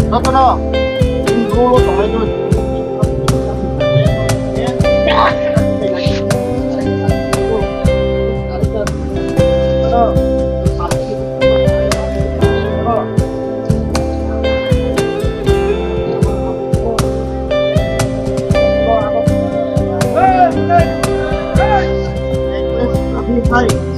Satu no. Dulu sama itu. Hai.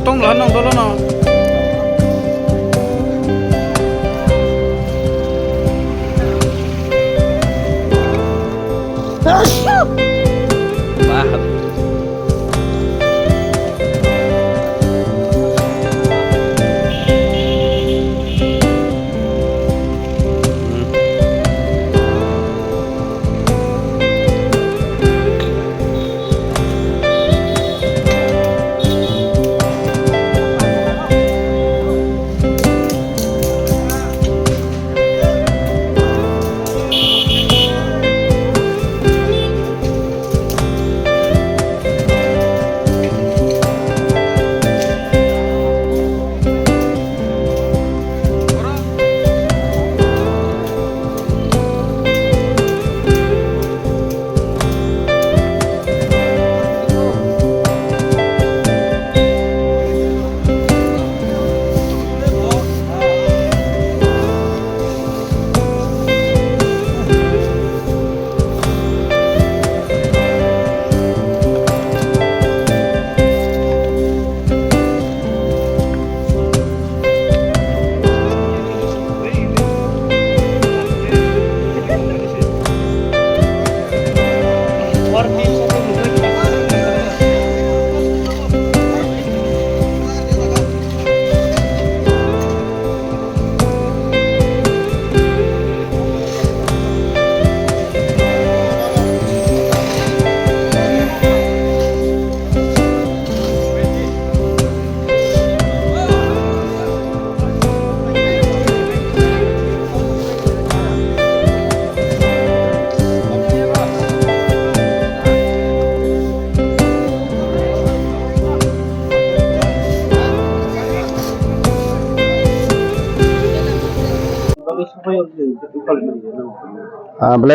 tong lah nong dolo no. Bahat.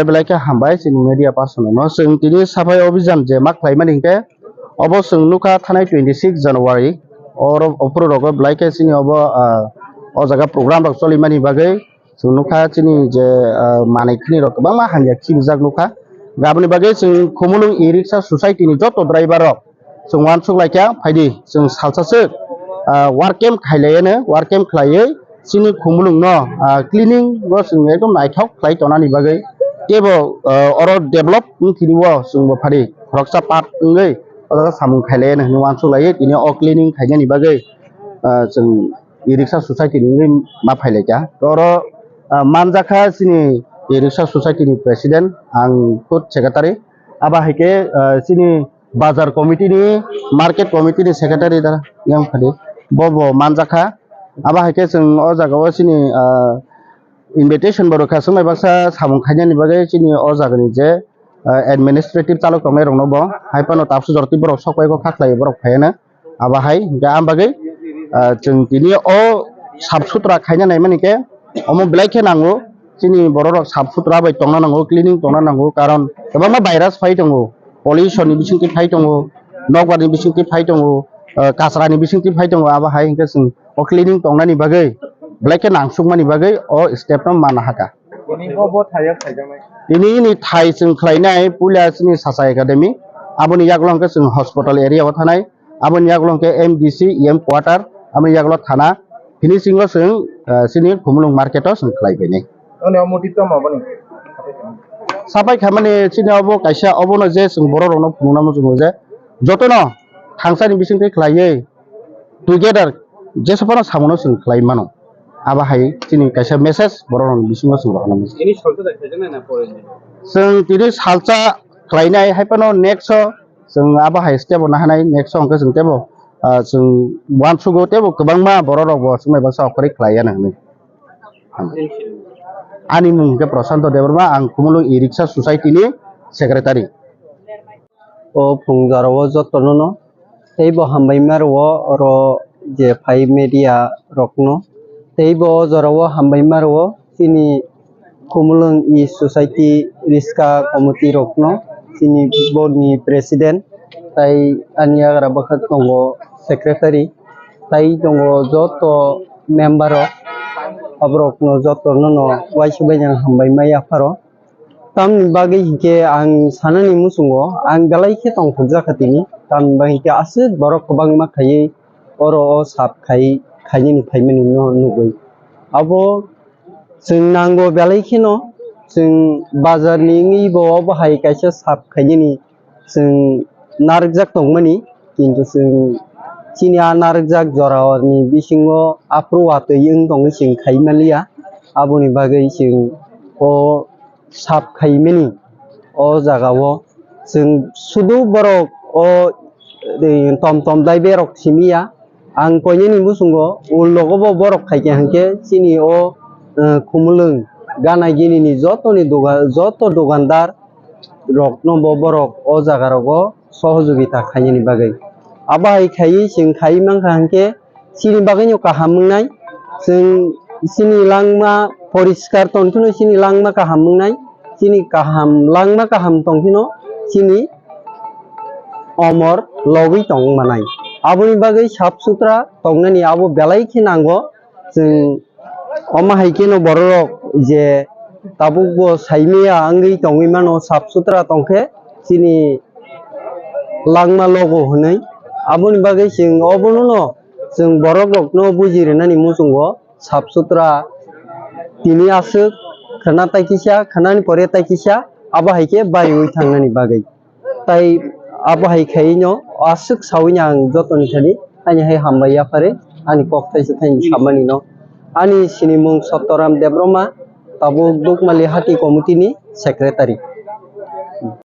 Rwlaikha hambai sini media person no sing tini sapai obhijan je mak khlaimani hingke obo sing nukha thanai 26 January oro opro rogo Rwlaikha sini obo o jaga program rok cholimani bagai sing nukha sini je manai khini rok kwbangma hanja khibijak nukha gaboni bagai sing Khumulwng e-rickshaw society ni joto driver rok sing uansukhlaikha phaidi sing salsasuk work camp khailaiyano work camp khlaioi sini Khumulwng no cleaning go sing ekdom Naithok khlai tonani bagai tebo oro develop khini wo sing bo phari roksa pat ngai oro samung khailaiyano uansukhlaioi tini o cleaning khainani bagai sing e-rickshaw society ni ma phailaika oro manjakha sini e-rickshaw society ni president ang khud secretary aba haike sini bazar committee ni market committee ni secretary dara yang phadi bobo manjakha aba haike sing o jagao sini invitation boro kha sumai baksa samung khainani bagai sini o jagani je administrative chalok tongnai rok no bo haipano tapsu jorti borok sokpai ko khaklai borok phaiyana aba hai ga am bagai जों दिनै ओ साफ सुथरा खायना नायमानि के अमो Rwlaikha नांगौ जोंनि बर' रक साफ सुथरा बाय तंना नांगौ क्लिनिं तंना नांगौ कारण गोबां भाइरास फाइ दङ पलिउसननि बिथिंथि फाइ दङ नगरनि बिथिंथि फाइ दङ काचरानि बिथिंथि फाइ दङ आबा हाय हिंके जों ओ क्लिनिं तंनानि बागै Rwlaikha नांसुकमानि बागै ओ स्टेप न माना हाका दिनै नि थाइ जों खालायनाय पुलिसनि सासा एकाडेमि आबोनि यागलंके जों हस्पिटाल एरियायाव थानाय आबोनि यागलंके एमडीसी एम क्वार्टार आबोनि यागल थाना फिनिशिंग जों सिनि Khumulwng मार्केटाव जों खालायबाय साफाय खामानि सिनियावबो कायसा अबनो जे जों बर' रनो फुंनामो जों जे जतनो थांसानि बिसिंथि खालायै टुगेदर जेसेबां सामनो जों खालायमानो आबा हाय सिनि कायसा मेसेज बर' रनो बिसिंनो जों बाहानामो इनि सलता दाखायजों ना परेनि जों दिनै सालसा खालायनाय हायपानो नेक्स्ट जों आबा हाय स्टेप ना हानाय नेक्स्ट अंक जों टेबो जों वान सुगो टेबो गोबांमा बर' रावबो सुमायबा सावखरि खालायानो होनो आंनि मुंखौ प्रशान्त देबरमा आं Khumulwng e-rickshaw society नि सेक्रेटारि ओ फुंजाराव जतनो तैबो हामबायमारवा रो जे फाइ मीडिया रखनो तैबो जराव हामबायमारवा सिनि Khumulwng e society rieska committee रखनो सिनि बोर्डनि प्रेसिडेंट ताई आनियाग्रा बखत दंगो सेक्रेटारि ताई दंगो जतो मेम्बार अब्रकनो जतनो नो वाइसबायजों हामबायमाय आफारो ताम बागै हिके आं सानानि मुसुंगो आं Rwlaikha तंथुक जाखातिनि ताम बागै हिके आसो बरक गोबां माखायै oro o sap khaini phaimani no nugui abo जों नांगौ बेलायखिनो जों बाजारनि इबो बाहाय कायसे साप खायनि जों नारजाक दंमोनि किन्तु जों चिनिया नारजाक जरानि बिसिङो आफ्रु आतयं दङ जों खायमालिया आबुनि बागै जों अ साप खायमनि अ जागावो जों सुदु बरक अ टम दाइ बेरक सिमिया आं कयनि बुसुंगो उलगबो बरक खायके हांके चिनि अ Khumulwng गानाय गिनिनि जत दखानदार रकनो बरक अ जागारावगो सहयोगिता खायनि बागै आबाहाय खायि जों खायि मांखा हांके सिनि बागैनो काहामनाय जों सिनि लांमा परिष्कार तंखिनो सिनि लांमा काहामनाय सिनि काहाम लांमा काहाम तंखिनो सिनि अमर लगै तंग मानाय आबुनि बागै साफ सुथरा तंनानि आबो बेलायखि नांगो जों अमाहायकिनो बरक जे ताबुगो साइमिया आंगै तंगै मानो साफ सुथरा तंखे सिनि लांमा लगो होनै आबुनि बागै जों अबनो जों बरक रकनो बुजिरनानि मुसुंगो साफ सुथरा तिनि आसो खाना ताइकिसा खानानि परे ताइकिसा आबाहायके बारिवै थांनानि बागै ताइ आबाहाय खायनो आसुक सावैनि आं जतनि थानि आनि हाय हामबाया पारे आनि कक्ताइसे थाइनि सामानि न आनि सिनि मुं सत्तराम देब्रमा ताबुक दुकमालि हाति कमिटिनि सेक्रेटारि।